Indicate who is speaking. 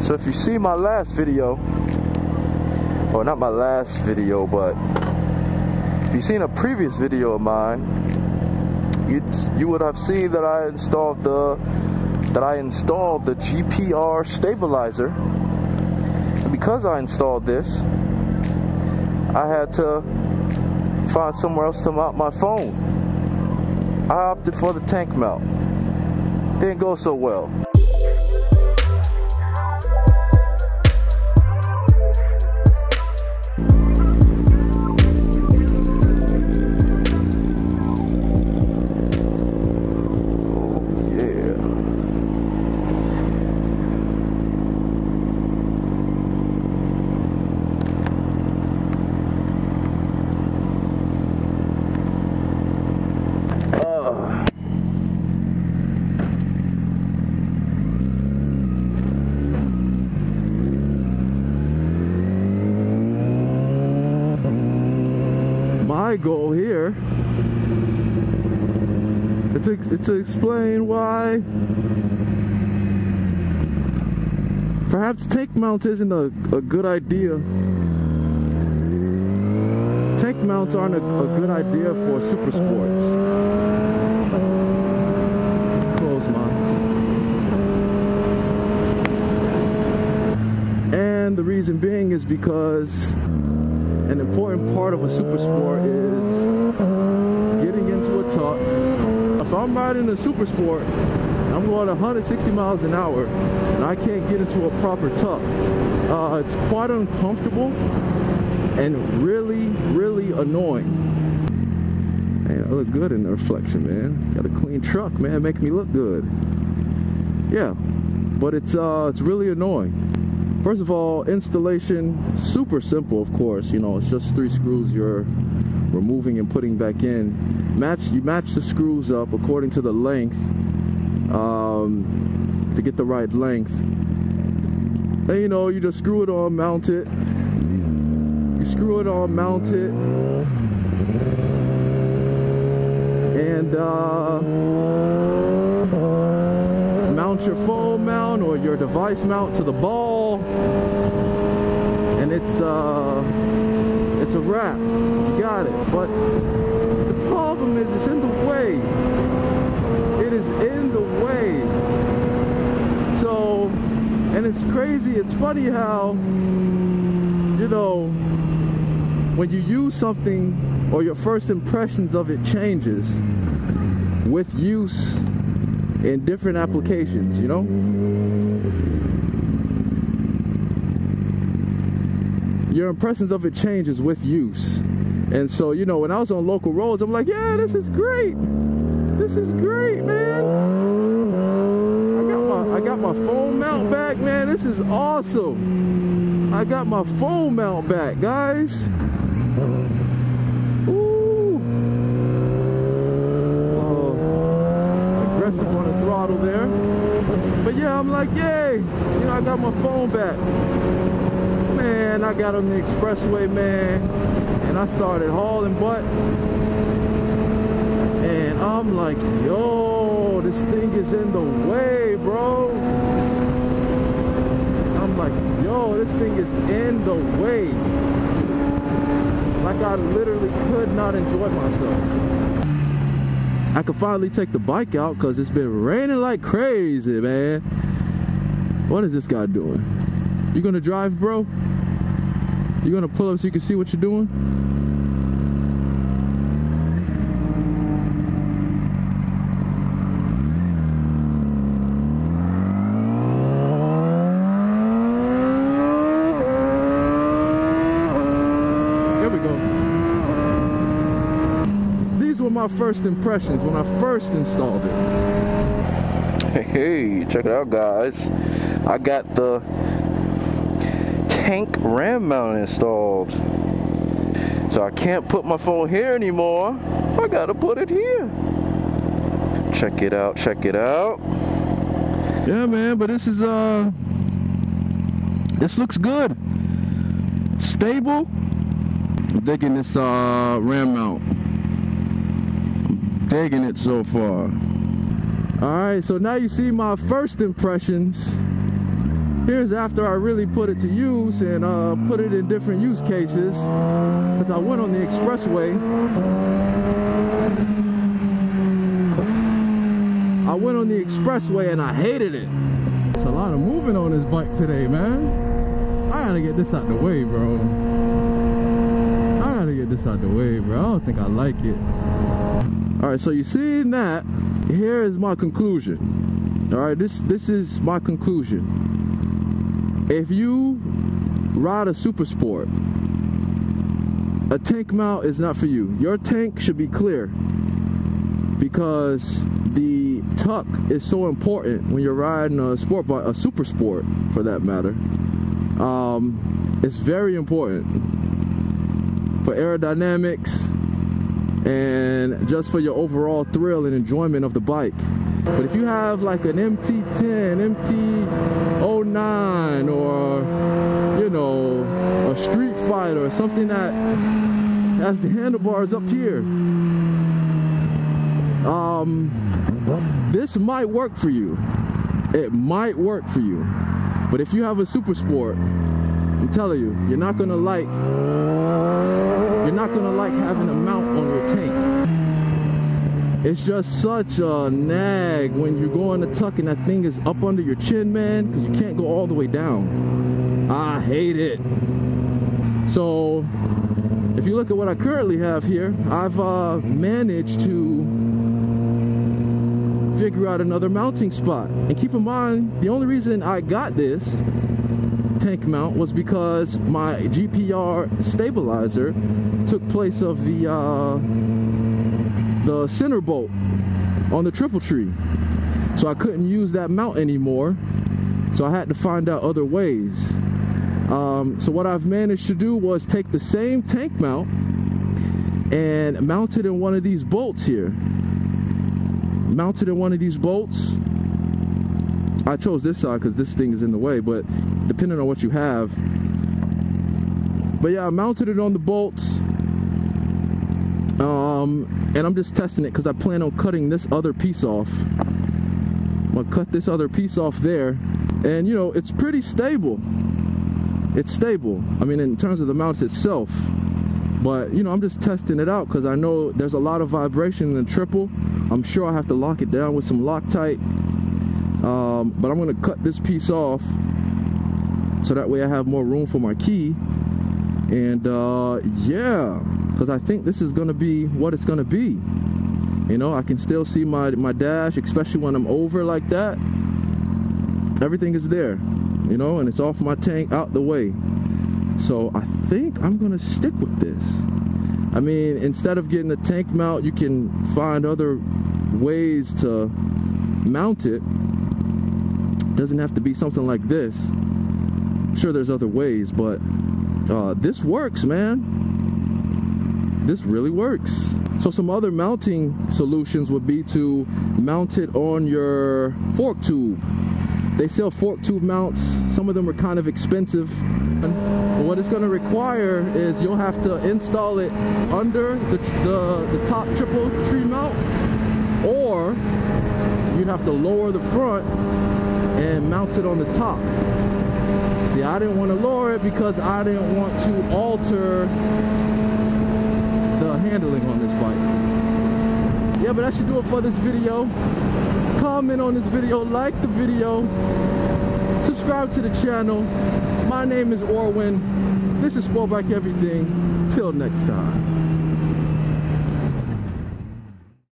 Speaker 1: So if you see my last video, or not my last video, but if you've seen a previous video of mine, you would have seen that I installed the GPR stabilizer. And because I installed this, I had to find somewhere else to mount my phone. I opted for the tank mount. Didn't go so well. My goal here is to explain why perhaps tank mount isn't a good idea. Tank mounts aren't a good idea for super sports. Close mine. And the reason being is because an important part of a super sport is getting into a tuck. If I'm riding a super sport, I'm going 160 miles an hour and I can't get into a proper tuck, it's quite uncomfortable and really, really annoying. Man, I look good in the reflection, man. Got a clean truck, man, make me look good. Yeah, but it's really annoying. First of all, installation, super simple, of course. You know, it's just 3 screws you're removing and putting back in. You match the screws up according to the length, to get the right length. And you know, you just screw it on, mount it. You screw it on, mount it. And mount your phone mount or your device mount to the ball, and it's a wrap. You got it. But the problem is it's in the way. It is in the way. So, and it's crazy. It's funny how, you know, when you use something or your first impressions of it changes with use in different applications, you know? Your impressions of it changes with use. And so, you know, when I was on local roads, I'm like, yeah, this is great. This is great, man. I got my phone mount back, man. This is awesome. I got my phone mount back, guys. Aggressive on the throttle there. But yeah, I'm like, yay. You know, I got my phone back. Man, I got on the expressway, man, and I started hauling butt, and I'm like, yo, this thing is in the way, bro. I'm like, yo, this thing is in the way. Like I literally could not enjoy myself. I could finally take the bike out because it's been raining like crazy, man. What is this guy doing? You gonna drive, bro? You gonna pull up so you can see what you're doing? Here we go. These were my first impressions when I first installed it. Hey, check it out, guys. I got the tank ram mount installed, so I can't put my phone here anymore. I gotta put it here. Check it out, check it out. Yeah, man, but this is this looks good. Stable. I'm digging this ram mount. I'm digging it so far. All right, so now you see my first impressions Here's after I really put it to use and put it in different use cases. Because I went on the expressway. And I hated it. It's a lot of moving on this bike today, man. I gotta get this out the way, bro. I don't think I like it. Alright, so you see that. Here is my conclusion. Alright, this is my conclusion. If you ride a super sport, a tank mount is not for you. Your tank should be clear, because the tuck is so important when you're riding a sport bike, a super sport for that matter. It's very important for aerodynamics and just for your overall thrill and enjoyment of the bike. But if you have like an MT10, MT09, or you know, a Street Fighter or something that has the handlebars up here, this might work for you. It might work for you. But if you have a super sport, I'm telling you, you're not gonna like having a mount on your tank. It's just such a nag when you go on the tuck and that thing is up under your chin, man, because you can't go all the way down. I hate it. So if you look at what I currently have here, I've managed to figure out another mounting spot. And keep in mind, the only reason I got this tank mount was because my GPR stabilizer took place of the center bolt on the triple tree. So I couldn't use that mount anymore. So I had to find out other ways. So what I've managed to do was take the same tank mount and mount it in one of these bolts here. Mounted in one of these bolts. I chose this side because this thing is in the way, but depending on what you have. But yeah, I mounted it on the bolts. And I'm just testing it because I plan on cutting this other piece off. I'm gonna cut this other piece off there. And you know, it's pretty stable. It's stable. I mean, in terms of the mount itself. But you know, I'm just testing it out because I know there's a lot of vibration in the triple. I'm sure I have to lock it down with some Loctite. But I'm gonna cut this piece off so that way I have more room for my key. And yeah, because I think this is gonna be what it's gonna be. You know, I can still see my dash, especially when I'm over like that. Everything is there, you know, and it's off my tank, out the way. So I think I'm gonna stick with this. I mean, instead of getting the tank mount, you can find other ways to mount it. Doesn't have to be something like this. I'm sure there's other ways, but this works, man. This really works. So some other mounting solutions would be to mount it on your fork tube. They sell fork tube mounts. Some of them are kind of expensive. But what it's going to require is you'll have to install it under the top triple tree mount, or you'd have to lower the front and mount it on the top. See, I didn't want to lower it because I didn't want to alter the handling on this bike. Yeah, but that should do it for this video. Comment on this video, like the video, subscribe to the channel. My name is Orwin. This is Sport Bike Everything. Till next time.